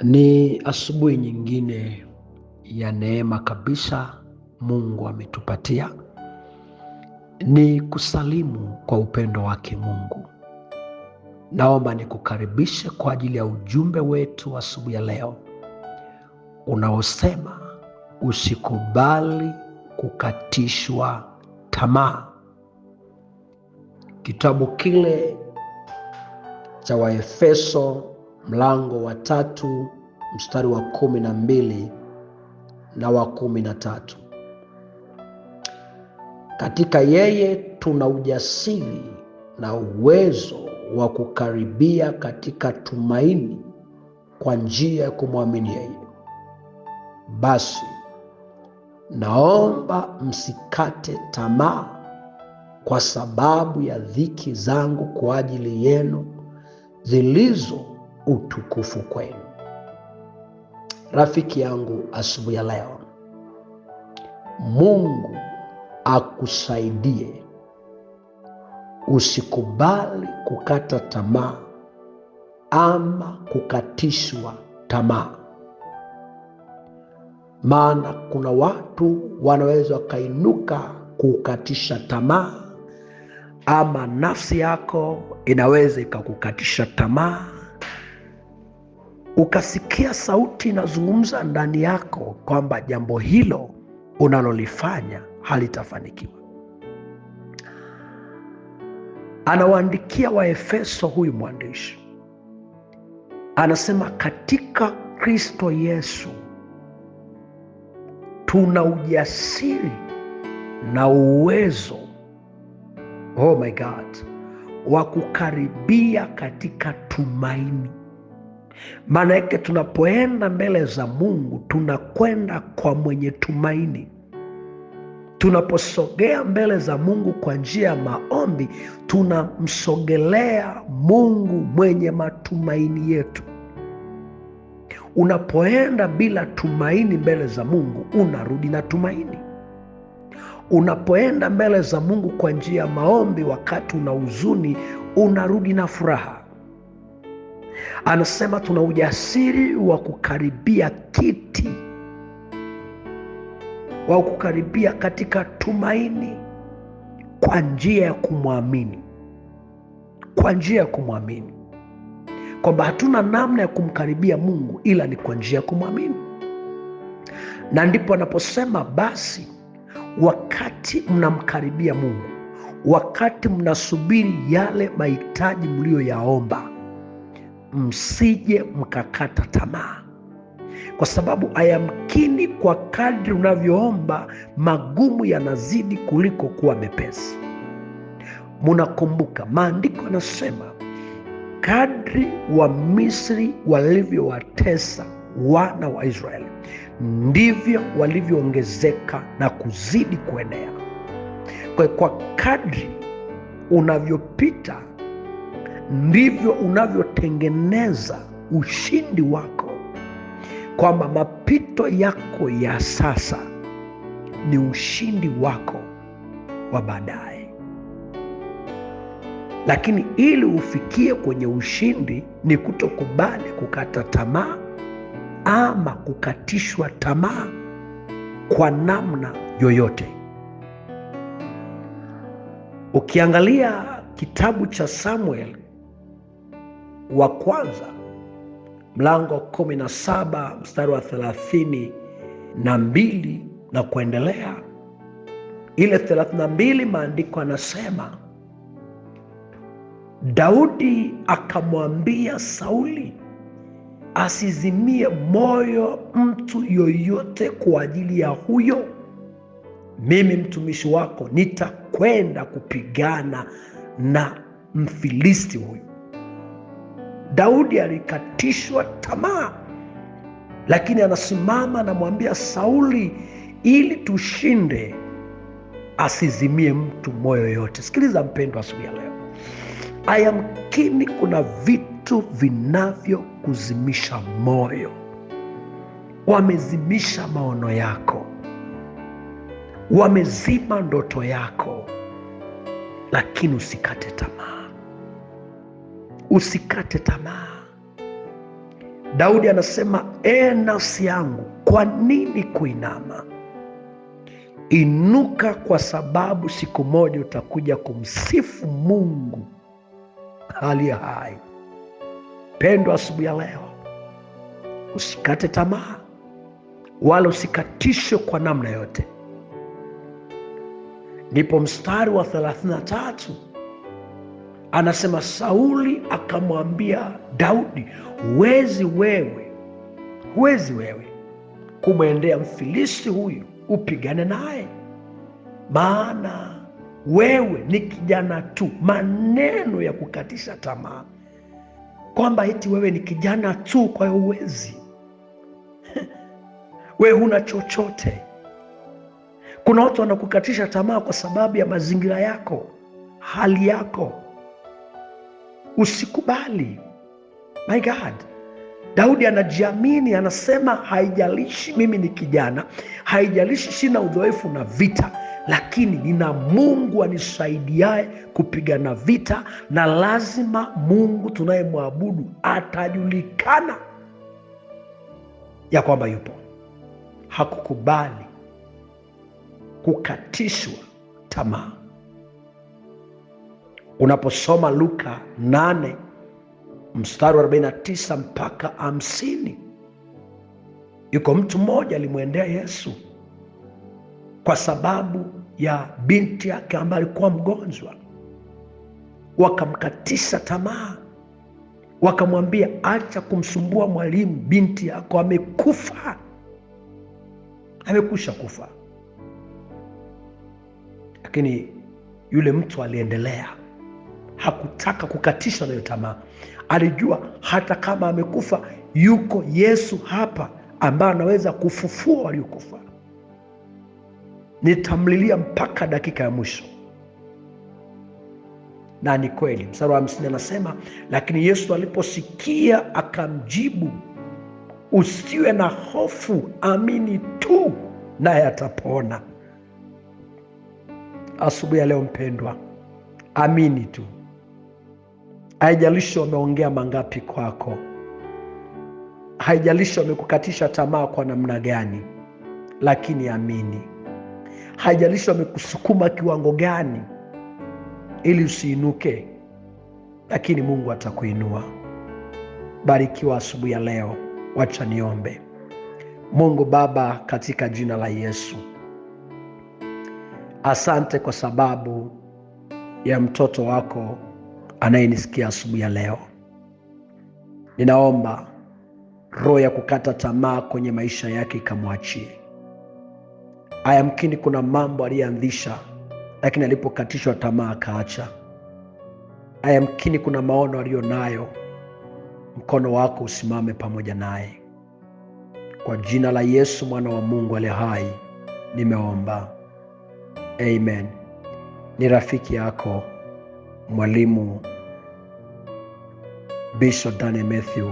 Ni asubuhi nyingine ya neema kabisa Mungu ametupatia. Ni kusalimu kwa upendo wake Mungu. Naomba nikukaribishe kwa ajili ya ujumbe wetu asubuhi ya leo unaosema usikubali kukatishwa tamaa. Kitabu kile cha Waefeso mlango wa 3 mstari wa 12 na wa 13. Katika yeye tuna ujasiri na uwezo wa kukaribia katika tumaini kwa njia ya kumwamini yeye. Basi naomba msikate tamaa kwa sababu ya dhiki zangu kwa ajili yenu zilizo utukufu kwenu. Rafiki yangu, asubuhi ya leo, Mungu akusaidie usikubali kukata tamaa ama kukatishwa tamaa. Maana kuna watu wanaweza wakainuka kukatisha tamaa, ama nafsi yako inaweza ikakukatisha tamaa. Ukasikia sauti inazungumza ndani yako kwamba jambo hilo unalolifanya halitafanikiwa. Anawaandikia Waefeso huyu mwandishi, anasema katika Kristo Yesu tuna ujasiri na uwezo, oh my God, wa kukaribia katika tumaini. Maana yake tunapoenda mbele za Mungu tunakwenda kwa mwenye tumaini. Tunaposogea mbele za Mungu kwa njia ya maombi, tunamsogelea Mungu mwenye matumaini yetu. Unapoenda bila tumaini mbele za Mungu, unarudi na tumaini. Unapoenda mbele za Mungu kwa njia ya maombi wakati una huzuni, unarudi na furaha. Anasema tuna ujasiri wa kukaribia kiti, wa kukaribia katika tumaini kwa njia ya kumwamini. Kwa njia ya kumwamini, kwamba hatuna namna ya kumkaribia Mungu ila ni kwa njia ya kumwamini. Na ndipo anaposema basi wakati mnamkaribia Mungu, wakati mnasubiri yale mahitaji mlioyaomba, msije mkakata tamaa, kwa sababu ayamkini kwa kadri unavyoomba magumu yanazidi kuliko kuwa mepesi. Munakumbuka maandiko yanasema kadri wa Misri walivyowatesa wana wa Israeli ndivyo walivyoongezeka na kuzidi kuenea. Kwa kadri unavyopita ndivyo unavyotengeneza ushindi wako, kwamba mapito yako ya sasa ni ushindi wako wa baadaye. Lakini ili ufikie kwenye ushindi ni kutokubali kukata tamaa ama kukatishwa tamaa kwa namna yoyote. Ukiangalia kitabu cha Samuel wa kwanza mlango 17 mstari wa 32 na kuendelea, ile 32 maandiko anasema Daudi akamwambia Sauli asizimie moyo mtu yoyote kwa ajili ya huyo. Mimi mtumishi wako nitakwenda kupigana na Mfilisti huyu. Daudi alikatishwa tamaa, lakini anasimama anamwambia Sauli ili tushinde asizimie mtu moyo yote. Sikiliza mpendwa, asubuhi ya leo, ayamkini kuna vitu vinavyokuzimisha moyo. Wamezimisha maono yako, wamezima ndoto yako, lakini usikate tamaa. Usikate tamaa. Daudi anasema, nafsi yangu, kwa nini kuinama? Inuka, kwa sababu siku moja utakuja kumsifu Mungu aliye hai. Pendwa, asubuhi ya leo usikate tamaa, wala usikatishwe kwa namna yote. Ndipo mstari wa 33 anasema, Sauli akamwambia Daudi, huwezi wewe kumwendea Mfilisti huyu upigane naye, maana wewe ni kijana tu. Maneno ya kukatisha tamaa, kwamba eti wewe ni kijana tu, kwa hiyo huwezi. Wewe huna chochote. Kuna watu wanakukatisha tamaa kwa sababu ya mazingira yako, hali yako. Usikubali. My God, Daudi anajiamini, anasema, haijalishi mimi ni kijana, haijalishi sina uzoefu na vita, lakini nina Mungu anisaidiaye kupigana vita, na lazima Mungu tunayemwabudu atajulikana ya kwamba yupo. Hakukubali kukatishwa tamaa. Unaposoma Luka 8 mstari wa 49 mpaka 50, yuko mtu mmoja alimwendea Yesu kwa sababu ya binti yake ambaye alikuwa mgonjwa. Wakamkatisha tamaa, wakamwambia, acha kumsumbua mwalimu, binti yako amekufa, amekwisha kufa. Lakini yule mtu aliendelea, hakutaka kukatisha nayo tamaa. Alijua hata kama amekufa, yuko Yesu hapa ambaye anaweza kufufua waliokufa. Nitamlilia mpaka dakika ya mwisho. Na ni kweli. Mstari wa 50 anasema, lakini Yesu aliposikia akamjibu, usiwe na hofu, amini tu naye atapona. Asubuhi ya leo mpendwa, amini tu. Haijalishi wameongea mangapi kwako, haijalishi wamekukatisha tamaa kwa namna gani, lakini amini. Haijalishi wamekusukuma kiwango gani ili usiinuke, lakini Mungu atakuinua. Barikiwa asubuhi ya leo. Wacha niombe. Mungu Baba, katika jina la Yesu, asante kwa sababu ya mtoto wako anayenisikia asubuhi ya leo. Ninaomba roho ya kukata tamaa kwenye maisha yake ikamwachie. Ayamkini kuna mambo aliyeanzisha, lakini alipokatishwa tamaa akaacha. Ayamkini kuna maono aliyonayo, mkono wako usimame pamoja naye. Kwa jina la Yesu mwana wa Mungu aliye hai nimeomba, amen. Ni rafiki yako Mwalimu Bishop Daniel Mathew